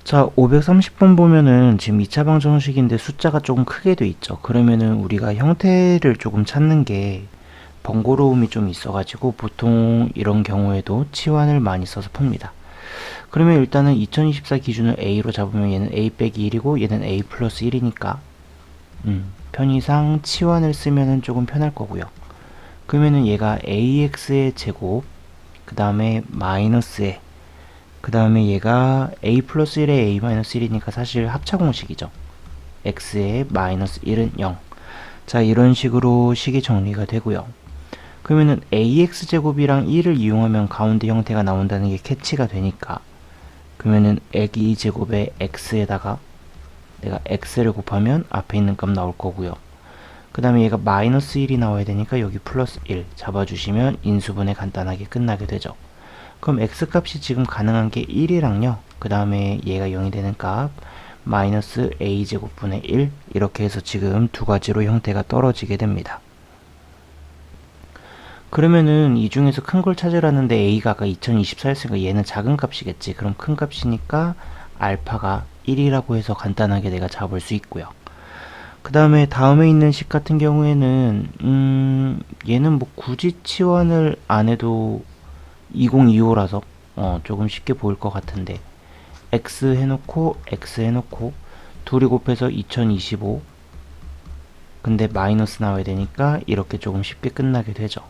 자, 530번 보면은 지금 2차 방정식인데 숫자가 조금 크게 돼 있죠. 그러면은 우리가 형태를 조금 찾는 게 번거로움이 좀 있어가지고 보통 이런 경우에도 치환을 많이 써서 풉니다. 그러면 일단은 2024 기준을 A로 잡으면 얘는 A 빼기 1이고 얘는 A 플러스 1이니까 편의상 치환을 쓰면은 조금 편할 거고요. 그러면은 얘가 AX의 제곱 그 다음에 마이너스에 그 다음에 얘가 a 플러스 1에 a 마이너스 1이니까 사실 합차 공식이죠. x에 마이너스 1은 0. 자, 이런 식으로 식이 정리가 되고요. 그러면은 ax 제곱이랑 1을 이용하면 가운데 형태가 나온다는 게 캐치가 되니까 그러면은 a 제곱에 x에다가 내가 x를 곱하면 앞에 있는 값 나올 거고요. 그 다음에 얘가 마이너스 1이 나와야 되니까 여기 플러스 1 잡아주시면 인수분해 간단하게 끝나게 되죠. 그럼 x값이 지금 가능한 게 1이랑요. 그 다음에 얘가 0이 되는 값 마이너스 a제곱분의 1 이렇게 해서 지금 두 가지로 형태가 떨어지게 됩니다. 그러면은 이 중에서 큰 걸 찾으라는데 a가 아까 2024였으니까 얘는 작은 값이겠지. 그럼 큰 값이니까 알파가 1이라고 해서 간단하게 내가 잡을 수 있고요. 그 다음에 다음에 있는 식 같은 경우에는 얘는 뭐 굳이 치환을 안 해도 2025라서 조금 쉽게 보일 것 같은데 x 해놓고 둘이 곱해서 2025 근데 마이너스 나와야 되니까 이렇게 조금 쉽게 끝나게 되죠.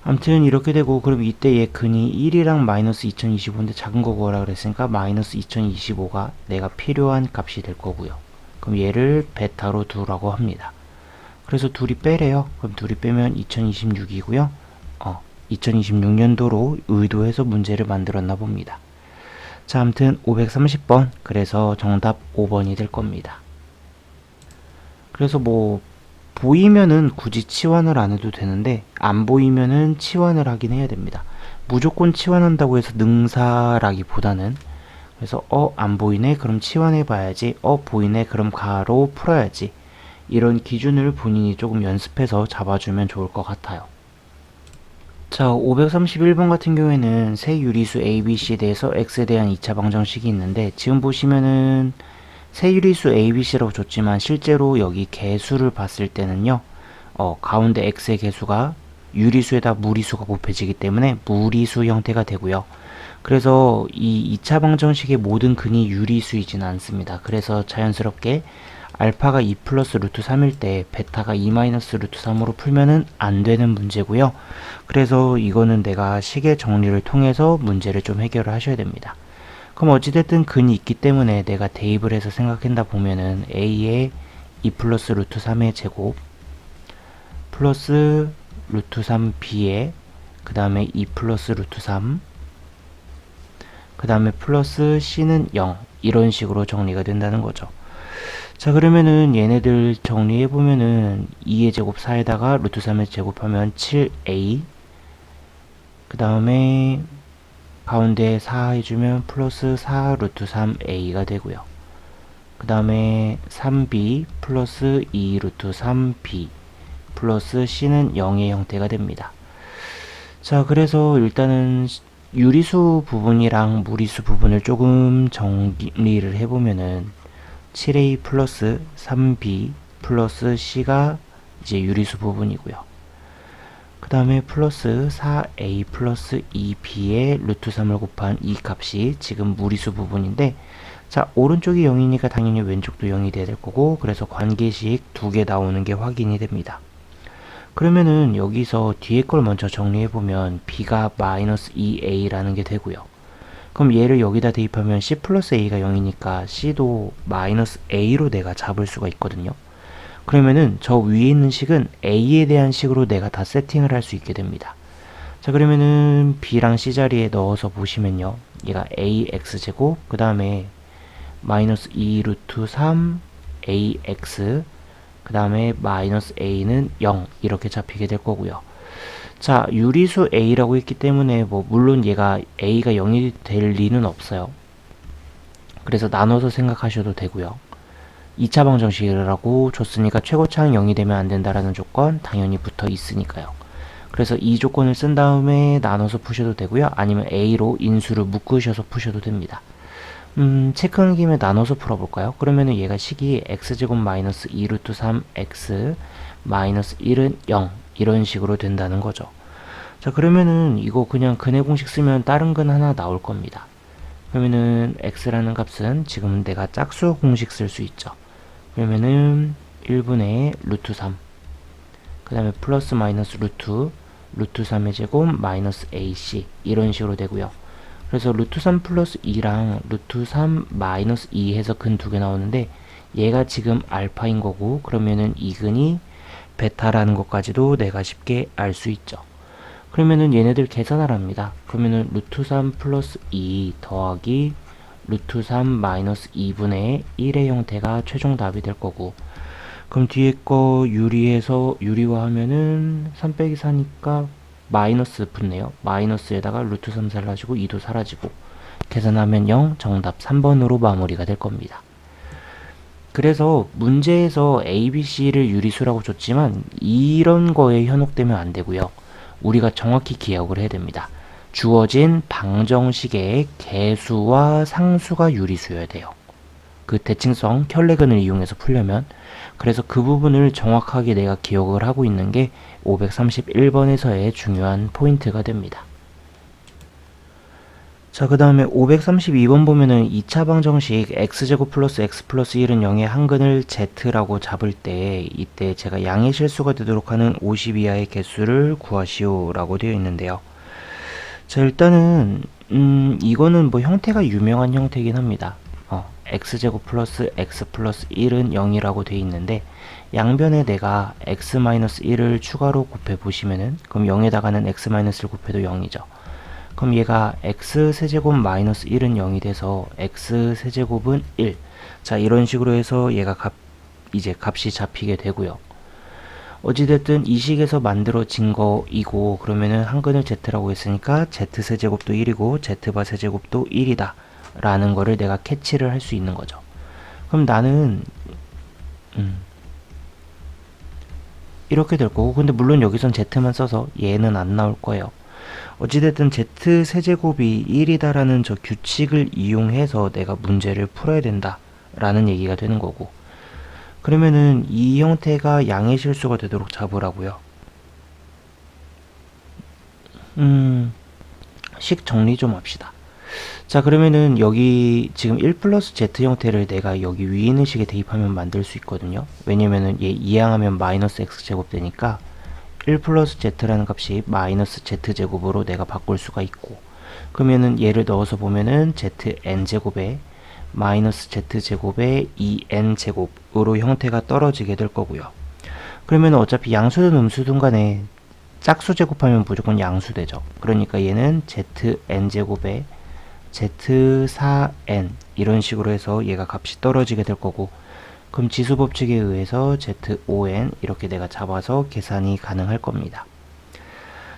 아무튼 이렇게 되고 그럼 이때 얘 근이 1이랑 마이너스 2025인데 작은 거 구하라 그랬으니까 마이너스 2025가 내가 필요한 값이 될 거고요. 그럼 얘를 베타로 두라고 합니다. 그래서 둘이 빼래요. 그럼 둘이 빼면 2026이고요. 2026년도로 의도해서 문제를 만들었나 봅니다. 자, 아무튼 530번 그래서 정답 5번이 될 겁니다. 그래서 뭐 보이면은 굳이 치환을 안 해도 되는데 안 보이면은 치환을 하긴 해야 됩니다. 무조건 치환한다고 해서 능사라기보다는 그래서 안 보이네 그럼 치환해 봐야지 보이네 그럼 가로 풀어야지 이런 기준을 본인이 조금 연습해서 잡아주면 좋을 것 같아요. 자, 531번 같은 경우에는 세 유리수 ABC에 대해서 X에 대한 2차 방정식이 있는데 지금 보시면은 세 유리수 ABC라고 줬지만 실제로 여기 개수를 봤을 때는요 가운데 X의 개수가 유리수에다 무리수가 곱해지기 때문에 무리수 형태가 되고요. 그래서 이 2차 방정식의 모든 근이 유리수이지는 않습니다. 그래서 자연스럽게 알파가 2 플러스 루트 3일 때 베타가 2 마이너스 루트 3으로 풀면은 안 되는 문제고요. 그래서 이거는 내가 식의 정리를 통해서 문제를 좀 해결을 하셔야 됩니다. 그럼 어찌됐든 근이 있기 때문에 내가 대입을 해서 생각한다 보면은 a의 2 플러스 루트 3의 제곱 플러스 루트 3b의 그 다음에 2 플러스 루트 3 그 다음에 플러스 c는 0 이런 식으로 정리가 된다는 거죠. 자, 그러면은 얘네들 정리해보면은 2의 제곱 4에다가 루트 3의 제곱하면 7a 그 다음에 가운데 4 해주면 플러스 4 루트 3a가 되고요. 그 다음에 3b 플러스 2 루트 3b 플러스 c는 0의 형태가 됩니다. 자, 그래서 일단은 유리수 부분이랑 무리수 부분을 조금 정리를 해보면은 7a 플러스 3b 플러스 c가 이제 유리수 부분이고요. 그 다음에 플러스 4a 플러스 2b의 루트 3을 곱한 이 값이 지금 무리수 부분인데 자, 오른쪽이 0이니까 당연히 왼쪽도 0이 돼야 될 거고 그래서 관계식 두 개 나오는 게 확인이 됩니다. 그러면은 여기서 뒤에 걸 먼저 정리해보면 b가 마이너스 2a라는 게 되고요. 그럼 얘를 여기다 대입하면 c 플러스 a가 0이니까 c도 마이너스 a로 내가 잡을 수가 있거든요. 그러면은 저 위에 있는 식은 a에 대한 식으로 내가 다 세팅을 할 수 있게 됩니다. 자, 그러면은 b랑 c 자리에 넣어서 보시면요. 얘가 ax제곱 그 다음에 마이너스 2 루트 3 ax 그 다음에 마이너스 a는 0 이렇게 잡히게 될 거고요. 자, 유리수 a라고 했기 때문에 뭐 물론 얘가 a가 0이 될 리는 없어요. 그래서 나눠서 생각하셔도 되고요. 2차 방정식이라고 줬으니까 최고차는 0이 되면 안 된다라는 조건 당연히 붙어 있으니까요. 그래서 이 조건을 쓴 다음에 나눠서 푸셔도 되고요. 아니면 a로 인수를 묶으셔서 푸셔도 됩니다. 체크한 김에 나눠서 풀어볼까요? 그러면은 얘가 식이 x제곱 마이너스 2 루트 3 x 마이너스 1은 0 이런 식으로 된다는 거죠. 자, 그러면은 이거 그냥 근해 공식 쓰면 다른 근 하나 나올 겁니다. 그러면은 x라는 값은 지금 내가 짝수 공식 쓸 수 있죠. 그러면은 1분의 루트 3, 그 다음에 플러스 마이너스 루트 3의 제곱 마이너스 ac 이런 식으로 되고요. 그래서 루트 3 플러스 2랑 루트 3 마이너스 2 해서 근 두 개 나오는데 얘가 지금 알파인 거고, 그러면은 이 근이 베타라는 것까지도 내가 쉽게 알 수 있죠. 그러면은 얘네들 계산을 합니다. 그러면은 루트 3 플러스 2 더하기 루트 3 마이너스 2분의 1의 형태가 최종 답이 될 거고, 그럼 뒤에 거 유리화하면은 3 빼기 4니까 마이너스 붙네요. 마이너스에다가 루트 3 사라지고 2도 사라지고, 계산하면 0, 정답 3번으로 마무리가 될 겁니다. 그래서 문제에서 A, B, C를 유리수라고 줬지만 이런 거에 현혹되면 안 되고요. 우리가 정확히 기억을 해야 됩니다. 주어진 방정식의 개수와 상수가 유리수여야 돼요. 그 대칭성 켤레근을 이용해서 풀려면. 그래서 그 부분을 정확하게 내가 기억을 하고 있는 게 531번에서의 중요한 포인트가 됩니다. 자, 그 다음에 532번 보면은 2차 방정식 x제곱 플러스 x 플러스 1은 0의 한근을 z라고 잡을 때, 이때 제가 양의 실수가 되도록 하는 50 이하의 개수를 구하시오 라고 되어 있는데요. 자, 일단은 이거는 뭐 형태가 유명한 형태이긴 합니다. x제곱 플러스 x 플러스 1은 0이라고 되어 있는데, 양변에 내가 x-1을 추가로 곱해 보시면은, 그럼 0에다가는 x-1을 곱해도 0이죠. 그럼 얘가 x 세제곱 마이너스 1은 0이 돼서 x 세제곱은 1. 자, 이런 식으로 해서 얘가 이제 값이 잡히게 되고요. 어찌됐든 이 식에서 만들어진 거이고, 그러면은 한근을 z라고 했으니까 z 세제곱도 1이고 z바 세제곱도 1이다 라는 거를 내가 캐치를 할 수 있는 거죠. 그럼 나는 이렇게 될 거고, 근데 물론 여기선 z만 써서 얘는 안 나올 거예요. 어찌됐든 z 세제곱이 1이다라는 저 규칙을 이용해서 내가 문제를 풀어야 된다 라는 얘기가 되는 거고, 그러면은 이 형태가 양의 실수가 되도록 잡으라고요. 식 정리 좀 합시다. 자, 그러면은 여기 지금 1 플러스 z 형태를 내가 여기 위에 있는 식에 대입하면 만들 수 있거든요. 왜냐면은 얘 이항하면 마이너스 x제곱 되니까 1 플러스 z라는 값이 마이너스 z제곱으로 내가 바꿀 수가 있고, 그러면은 얘를 넣어서 보면은 zn제곱에 마이너스 z제곱에 2n제곱으로 형태가 떨어지게 될 거고요. 그러면 어차피 양수든 음수든 간에 짝수 제곱하면 무조건 양수 되죠. 그러니까 얘는 zn제곱에 z4n 이런 식으로 해서 얘가 값이 떨어지게 될 거고, 그럼 지수법칙에 의해서 z5n 이렇게 내가 잡아서 계산이 가능할 겁니다.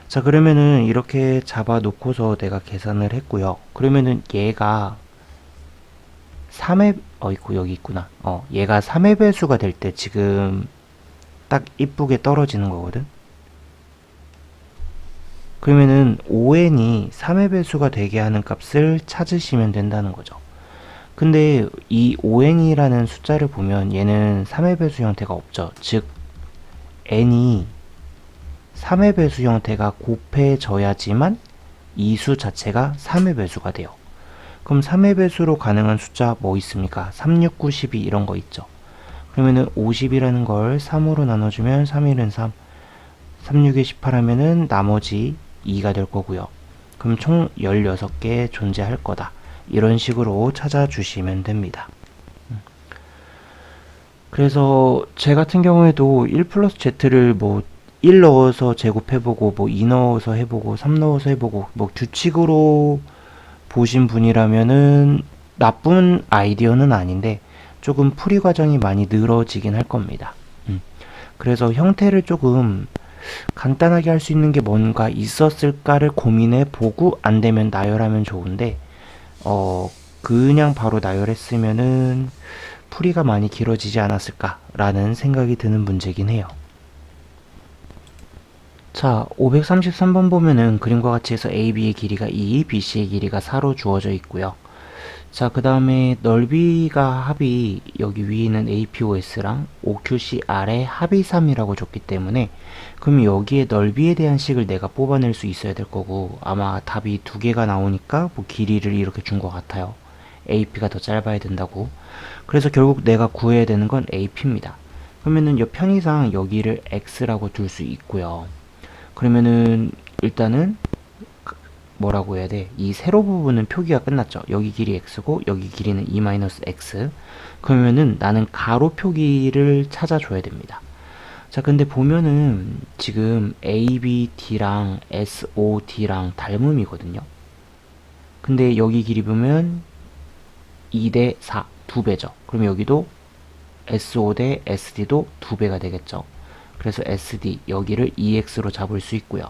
자, 그러면은 이렇게 잡아 놓고서 내가 계산을 했고요. 그러면은 얘가 3의 있고 여기 있구나. 얘가 3의 배수가 될 때 지금 딱 이쁘게 떨어지는 거거든. 그러면은 5n이 3의 배수가 되게 하는 값을 찾으시면 된다는 거죠. 근데 이 5n이라는 숫자를 보면 얘는 3의 배수 형태가 없죠. 즉 n이 3의 배수 형태가 곱해져야지만 이 수 자체가 3의 배수가 돼요. 그럼 3의 배수로 가능한 숫자 뭐 있습니까? 3, 6, 9, 12 이런 거 있죠. 그러면은 50이라는 걸 3으로 나눠주면 3, 1은 3, 3, 6에 18 하면은 나머지 2가 될 거고요. 그럼 총 16개 존재할 거다. 이런 식으로 찾아주시면 됩니다. 그래서 제 같은 경우에도 1 플러스 z를 뭐 1 넣어서 제곱해보고 뭐 2 넣어서 해보고 3 넣어서 해보고 뭐 규칙으로 보신 분이라면은 나쁜 아이디어는 아닌데 조금 풀이 과정이 많이 늘어지긴 할 겁니다. 그래서 형태를 조금 간단하게 할 수 있는 게 뭔가 있었을까를 고민해 보고 안 되면 나열하면 좋은데, 그냥 바로 나열했으면은 풀이가 많이 길어지지 않았을까라는 생각이 드는 문제긴 해요. 자, 533번 보면은 그림과 같이 해서 AB의 길이가 2, BC의 길이가 4로 주어져 있고요. 자, 그 다음에 넓이가 합이 여기 위에 있는 APOS랑 OQC 아래 합이 3이라고 줬기 때문에 그럼 여기에 넓이에 대한 식을 내가 뽑아낼 수 있어야 될 거고 아마 답이 두 개가 나오니까 뭐 길이를 이렇게 준 것 같아요. AP가 더 짧아야 된다고. 그래서 결국 내가 구해야 되는 건 AP입니다. 그러면은 이 편의상 여기를 X라고 둘 수 있고요. 그러면은 일단은 뭐라고 해야 돼? 이 세로 부분은 표기가 끝났죠. 여기 길이 x고 여기 길이는 e-x. 그러면은 나는 가로 표기를 찾아줘야 됩니다. 자, 근데 보면은 지금 ABD랑 SOD랑 닮음이거든요. 근데 여기 길이 보면 2대 4, 2배죠. 그럼 여기도 SO 대 SD도 2배가 되겠죠. 그래서 SD 여기를 EX로 잡을 수 있고요.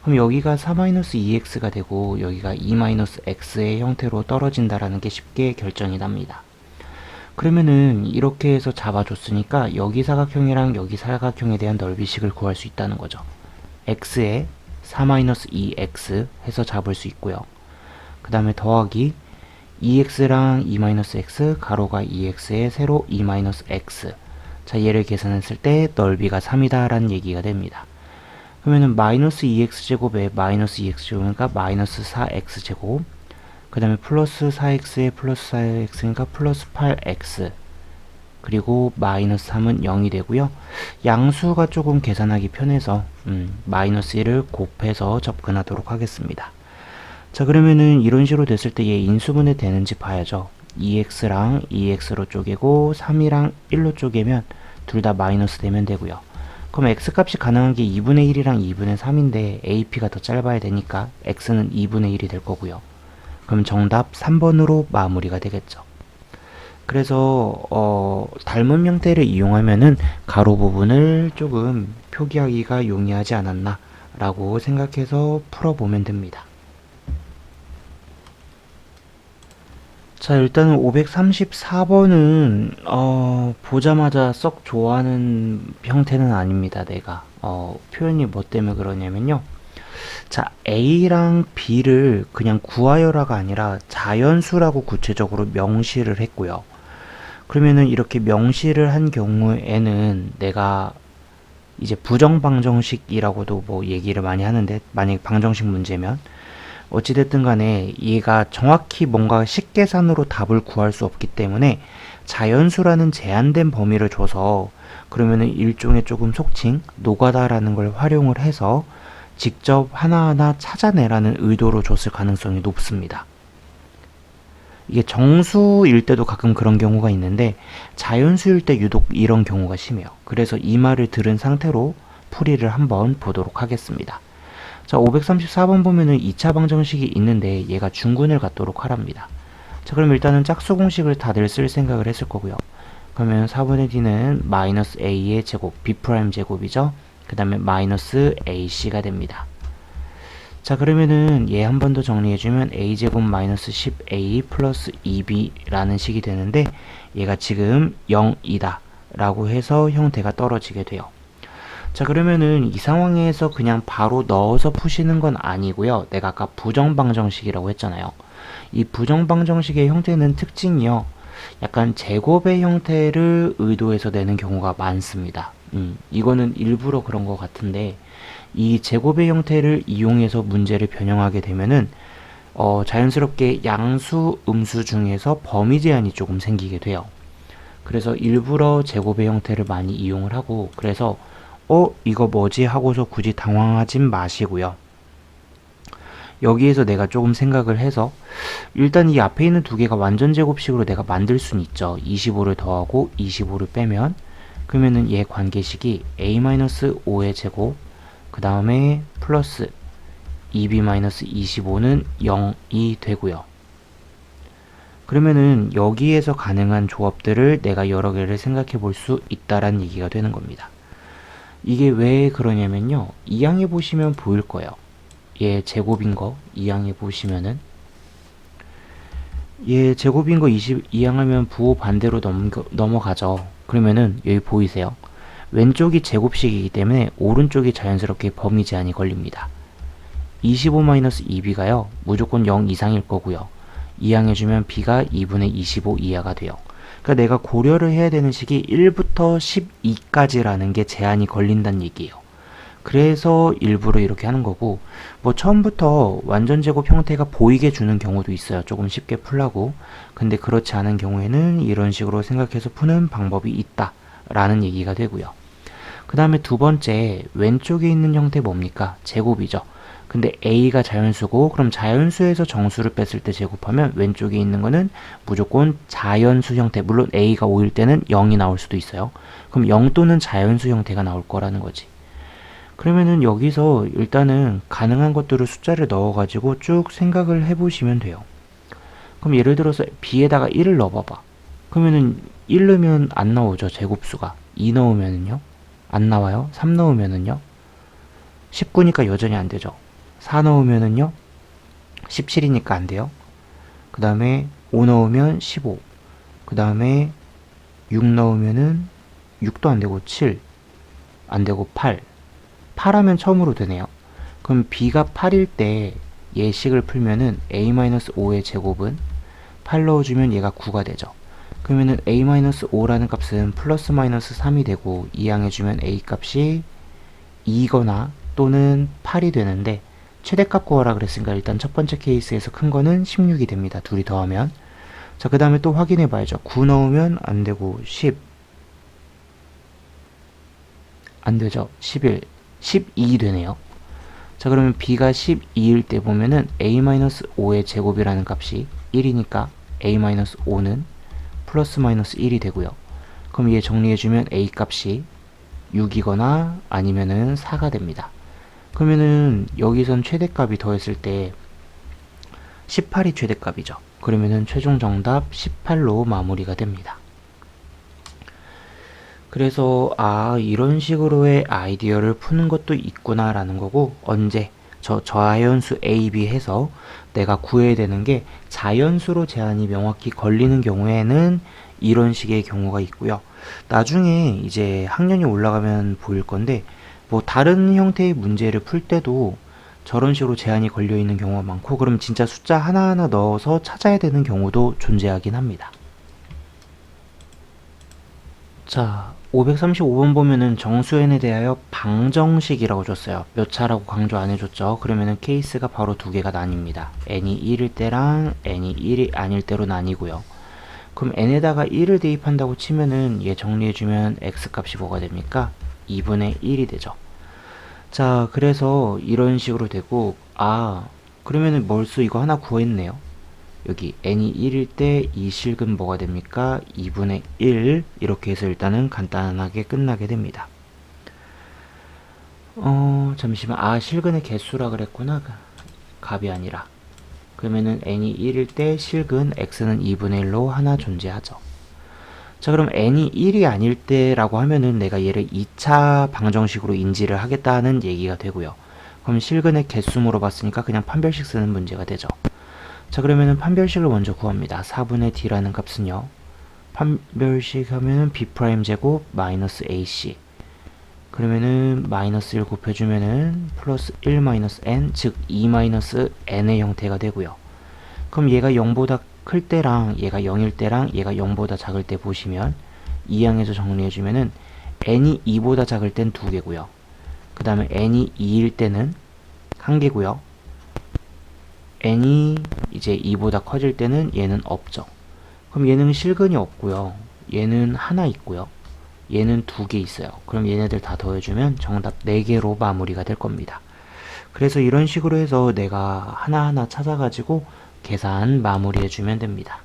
그럼 여기가 4-2x가 되고 여기가 2-x의 형태로 떨어진다라는 게 쉽게 결정이 납니다. 그러면은 이렇게 해서 잡아줬으니까 여기 사각형이랑 여기 사각형에 대한 넓이식을 구할 수 있다는 거죠. x에 4-2x 해서 잡을 수 있고요. 그 다음에 더하기 2x랑 2-x 가로가 2x에 세로 2-x. 자, 얘를 계산했을 때 넓이가 3이다 라는 얘기가 됩니다. 그러면은 마이너스 2x제곱에 마이너스 2x제곱이니까 마이너스 4x제곱, 그 다음에 플러스 4x에 플러스 4x니까 플러스 8x, 그리고 마이너스 3은 0이 되고요. 양수가 조금 계산하기 편해서 마이너스 1을 곱해서 접근하도록 하겠습니다. 자, 그러면은 이런 식으로 됐을 때 얘 인수분해 되는지 봐야죠. 2x랑 2x로 쪼개고 3이랑 1로 쪼개면 둘 다 마이너스 되면 되고요. 그럼 x값이 가능한 게 2분의 1이랑 2분의 3인데 AP가 더 짧아야 되니까 x는 2분의 1이 될 거고요. 그럼 정답 3번으로 마무리가 되겠죠. 그래서 닮은 형태를 이용하면은 가로 부분을 조금 표기하기가 용이하지 않았나 라고 생각해서 풀어보면 됩니다. 자, 일단은 534번은 보자마자 썩 좋아하는 형태는 아닙니다. 내가 표현이 뭐 때문에 그러냐면요. 자, A랑 B를 그냥 구하여라가 아니라 자연수라고 구체적으로 명시를 했고요. 그러면은 이렇게 명시를 한 경우에는 내가 이제 부정방정식이라고도 뭐 얘기를 많이 하는데, 만약 방정식 문제면 어찌됐든 간에 얘가 정확히 뭔가 식계산으로 답을 구할 수 없기 때문에 자연수라는 제한된 범위를 줘서 그러면은 일종의 조금 속칭 노가다라는 걸 활용을 해서 직접 하나하나 찾아내라는 의도로 줬을 가능성이 높습니다. 이게 정수일 때도 가끔 그런 경우가 있는데 자연수일 때 유독 이런 경우가 심해요. 그래서 이 말을 들은 상태로 풀이를 한번 보도록 하겠습니다. 자, 534번 보면은 2차 방정식이 있는데 얘가 중근을 갖도록 하랍니다. 자, 그럼 일단은 짝수 공식을 다들 쓸 생각을 했을 거고요. 그러면 4분의 d는 마이너스 a의 제곱, b 프라임 제곱이죠. 그 다음에 마이너스 ac가 됩니다. 자, 그러면은 얘 한 번 더 정리해주면 a제곱 마이너스 10a 플러스 2b라는 식이 되는데 얘가 지금 0이다 라고 해서 형태가 떨어지게 돼요. 자, 그러면은 이 상황에서 그냥 바로 넣어서 푸시는 건 아니고요. 내가 아까 부정방정식이라고 했잖아요. 이 부정방정식의 형태는 특징이요. 약간 제곱의 형태를 의도해서 내는 경우가 많습니다. 이거는 일부러 그런 것 같은데 이 제곱의 형태를 이용해서 문제를 변형하게 되면은 자연스럽게 양수, 음수 중에서 범위 제한이 조금 생기게 돼요. 그래서 일부러 제곱의 형태를 많이 이용을 하고 그래서 이거 뭐지? 하고서 굳이 당황하진 마시고요. 여기에서 내가 조금 생각을 해서 일단 이 앞에 있는 두 개가 완전 제곱식으로 내가 만들 수는 있죠. 25를 더하고 25를 빼면 그러면은 얘 관계식이 a-5의 제곱 그 다음에 플러스 2b-25는 0이 되고요. 그러면은 여기에서 가능한 조합들을 내가 여러 개를 생각해 볼 수 있다라는 얘기가 되는 겁니다. 이게 왜 그러냐면요. 2항에 보시면 보일 거예요. 얘 제곱인 거 2항에 보시면은 얘 제곱인 거 2항 하면 부호 반대로 넘어가죠. 그러면은 여기 보이세요? 왼쪽이 제곱식이기 때문에 오른쪽이 자연스럽게 범위 제한이 걸립니다. 25-2b가요. 무조건 0 이상일 거고요. 이항해주면 b가 2분의 25 이하가 돼요. 그러니까 내가 고려를 해야 되는 식이 1부터 12까지라는 게 제한이 걸린다는 얘기예요. 그래서 일부러 이렇게 하는 거고, 뭐 처음부터 완전 제곱 형태가 보이게 주는 경우도 있어요. 조금 쉽게 풀라고. 근데 그렇지 않은 경우에는 이런 식으로 생각해서 푸는 방법이 있다 라는 얘기가 되고요. 그 다음에 두 번째, 왼쪽에 있는 형태 뭡니까? 제곱이죠. 근데 a가 자연수고, 그럼 자연수에서 정수를 뺐을 때 제곱하면 왼쪽에 있는 거는 무조건 자연수 형태, 물론 a가 5일 때는 0이 나올 수도 있어요. 그럼 0 또는 자연수 형태가 나올 거라는 거지. 그러면은 여기서 일단은 가능한 것들을 숫자를 넣어가지고 쭉 생각을 해보시면 돼요. 그럼 예를 들어서 b에다가 1을 넣어봐봐. 그러면은 1 넣으면 안 나오죠, 제곱수가. 2 넣으면은요? 안 나와요. 3 넣으면은요? 19니까 여전히 안 되죠. 4 넣으면은요? 17이니까 안 돼요. 그 다음에 5 넣으면 15. 그 다음에 6 넣으면은 6도 안 되고 7. 안 되고 8. 8하면 처음으로 되네요. 그럼 b가 8일 때 예식을 풀면은 a-5의 제곱은 8 넣어주면 얘가 9가 되죠. 그러면은 a-5라는 값은 플러스 마이너스 3이 되고 이항해주면 a 값이 2거나 또는 8이 되는데 최대값 구하라 그랬으니까 일단 첫 번째 케이스에서 큰 거는 16이 됩니다. 둘이 더하면. 자, 그 다음에 또 확인해 봐야죠. 9 넣으면 안 되고 10. 안 되죠. 11. 12 되네요. 자, 그러면 b가 12일 때 보면은 a-5의 제곱이라는 값이 1이니까 a-5는 플러스 마이너스 1이 되고요. 그럼 얘 정리해주면 a 값이 6이거나 아니면은 4가 됩니다. 그러면은 여기선 최대값이 더했을 때 18이 최대값이죠. 그러면은 최종 정답 18로 마무리가 됩니다. 그래서 이런 식으로의 아이디어를 푸는 것도 있구나 라는 거고, 언제 저하연수 A, B 해서 내가 구해야 되는 게 자연수로 제한이 명확히 걸리는 경우에는 이런 식의 경우가 있고요. 나중에 이제 학년이 올라가면 보일 건데, 뭐 다른 형태의 문제를 풀 때도 저런 식으로 제한이 걸려 있는 경우가 많고, 그럼 진짜 숫자 하나하나 넣어서 찾아야 되는 경우도 존재하긴 합니다. 자, 535번 보면은 정수n에 대하여 방정식이라고 줬어요. 몇 차라고 강조 안 해줬죠. 그러면은 케이스가 바로 두 개가 나뉩니다. n이 1일 때랑 n이 1이 아닐 때로 나뉘고요. 그럼 n에다가 1을 대입한다고 치면은 얘 정리해주면 x값이 뭐가 됩니까? 2분의 1이 되죠. 자, 그래서 이런 식으로 되고, 그러면은 멀수 이거 하나 구했네요. 여기 n이 1일 때 이 실근 뭐가 됩니까? 2분의 1 이렇게 해서 일단은 간단하게 끝나게 됩니다. 잠시만, 실근의 개수라 그랬구나. 값이 아니라. 그러면은 n이 1일 때 실근 x는 2분의 1로 하나 존재하죠. 자, 그럼 n이 1이 아닐 때라고 하면은 내가 얘를 2차 방정식으로 인지를 하겠다는 얘기가 되고요. 그럼 실근의 개수 물어봤으니까 그냥 판별식 쓰는 문제가 되죠. 자, 그러면은 판별식을 먼저 구합니다. 4분의 d라는 값은요, 판별식 하면은 b' 제곱 마이너스 ac, 그러면은 마이너스 1 곱해주면은 플러스 1 마이너스 n, 즉 2 마이너스 n의 형태가 되고요. 그럼 얘가 0보다 클 때랑 얘가 0일 때랑 얘가 0보다 작을 때 보시면 이항에서 정리해주면은 n이 2보다 작을 땐 2개고요. 그 다음에 n이 2일 때는 1개고요. n이 이제 2보다 커질 때는 얘는 없죠. 그럼 얘는 실근이 없고요. 얘는 하나 있고요. 얘는 2개 있어요. 그럼 얘네들 다 더해주면 정답 4개로 마무리가 될 겁니다. 그래서 이런 식으로 해서 내가 하나하나 찾아가지고 계산 마무리해주면 됩니다.